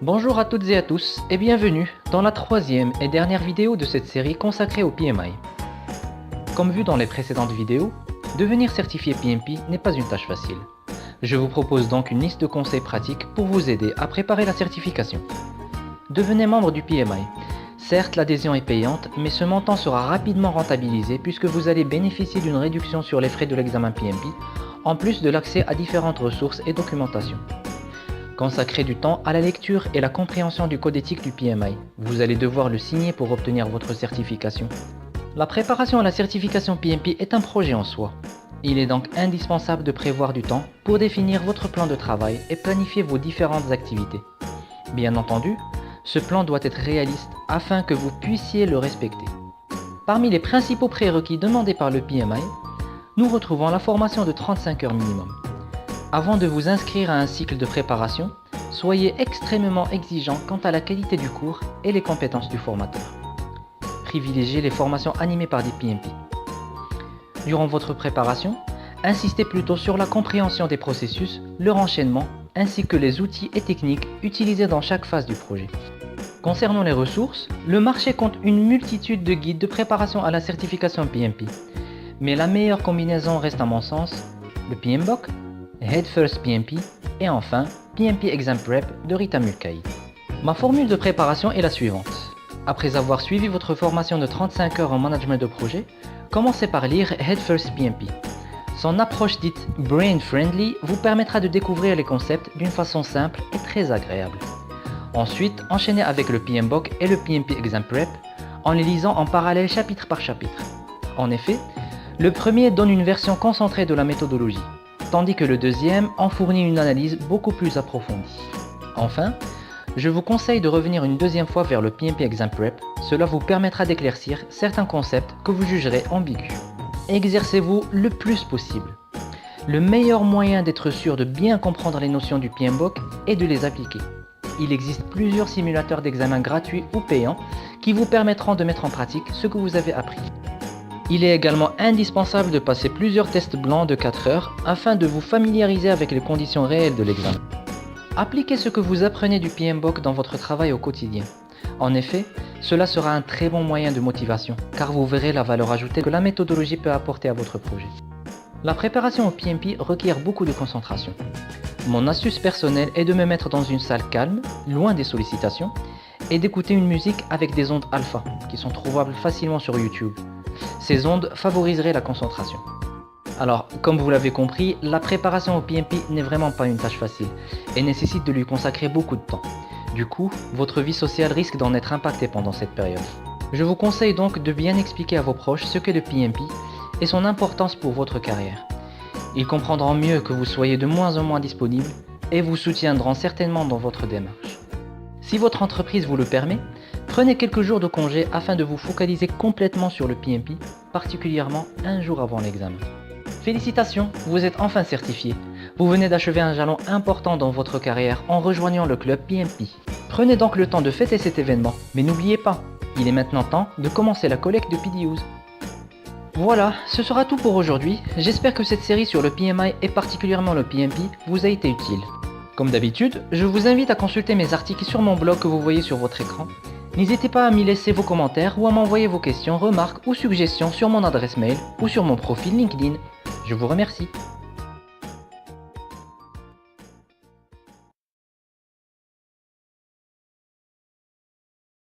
Bonjour à toutes et à tous et bienvenue dans la troisième et dernière vidéo de cette série consacrée au PMI. Comme vu dans les précédentes vidéos, devenir certifié PMP n'est pas une tâche facile. Je vous propose donc une liste de conseils pratiques pour vous aider à préparer la certification. Devenez membre du PMI. Certes, l'adhésion est payante, mais ce montant sera rapidement rentabilisé puisque vous allez bénéficier d'une réduction sur les frais de l'examen PMP, en plus de l'accès à différentes ressources et documentation. Consacrez du temps à la lecture et la compréhension du code éthique du PMI. Vous allez devoir le signer pour obtenir votre certification. La préparation à la certification PMP est un projet en soi. Il est donc indispensable de prévoir du temps pour définir votre plan de travail et planifier vos différentes activités. Bien entendu, ce plan doit être réaliste afin que vous puissiez le respecter. Parmi les principaux prérequis demandés par le PMI, nous retrouvons la formation de 35 heures minimum. Avant de vous inscrire à un cycle de préparation, soyez extrêmement exigeant quant à la qualité du cours et les compétences du formateur. Privilégiez les formations animées par des PMP. Durant votre préparation, insistez plutôt sur la compréhension des processus, leur enchaînement, ainsi que les outils et techniques utilisés dans chaque phase du projet. Concernant les ressources, le marché compte une multitude de guides de préparation à la certification PMP. Mais la meilleure combinaison reste à mon sens le PMBOK, Head First PMP et enfin PMP Exam Prep de Rita Mulcahy. Ma formule de préparation est la suivante. Après avoir suivi votre formation de 35 heures en management de projet, commencez par lire Head First PMP. Son approche dite brain friendly vous permettra de découvrir les concepts d'une façon simple et très agréable. Ensuite, enchaînez avec le PMBOK et le PMP Exam Prep en les lisant en parallèle chapitre par chapitre. En effet, le premier donne une version concentrée de la méthodologie, tandis que le deuxième en fournit une analyse beaucoup plus approfondie. Enfin, je vous conseille de revenir une deuxième fois vers le PMP Exam Prep, cela vous permettra d'éclaircir certains concepts que vous jugerez ambigus. Exercez-vous le plus possible. Le meilleur moyen d'être sûr de bien comprendre les notions du PMBOK est de les appliquer. Il existe plusieurs simulateurs d'examen gratuits ou payants qui vous permettront de mettre en pratique ce que vous avez appris. Il est également indispensable de passer plusieurs tests blancs de 4 heures afin de vous familiariser avec les conditions réelles de l'examen. Appliquez ce que vous apprenez du PMBOK dans votre travail au quotidien. En effet, cela sera un très bon moyen de motivation, car vous verrez la valeur ajoutée que la méthodologie peut apporter à votre projet. La préparation au PMP requiert beaucoup de concentration. Mon astuce personnelle est de me mettre dans une salle calme, loin des sollicitations, et d'écouter une musique avec des ondes alpha, qui sont trouvables facilement sur YouTube. Ces ondes favoriseraient la concentration. Alors, comme vous l'avez compris, la préparation au PMP n'est vraiment pas une tâche facile et nécessite de lui consacrer beaucoup de temps. Du coup, votre vie sociale risque d'en être impactée pendant cette période. Je vous conseille donc de bien expliquer à vos proches ce qu'est le PMP et son importance pour votre carrière. Ils comprendront mieux que vous soyez de moins en moins disponible et vous soutiendront certainement dans votre démarche. Si votre entreprise vous le permet, prenez quelques jours de congé afin de vous focaliser complètement sur le PMP, particulièrement un jour avant l'examen. Félicitations, vous êtes enfin certifié. Vous venez d'achever un jalon important dans votre carrière en rejoignant le club PMP. Prenez donc le temps de fêter cet événement, mais n'oubliez pas, il est maintenant temps de commencer la collecte de PDUs. Voilà, ce sera tout pour aujourd'hui. J'espère que cette série sur le PMI et particulièrement le PMP vous a été utile. Comme d'habitude, je vous invite à consulter mes articles sur mon blog que vous voyez sur votre écran. N'hésitez pas à m'y laisser vos commentaires ou à m'envoyer vos questions, remarques ou suggestions sur mon adresse mail ou sur mon profil LinkedIn. Je vous remercie.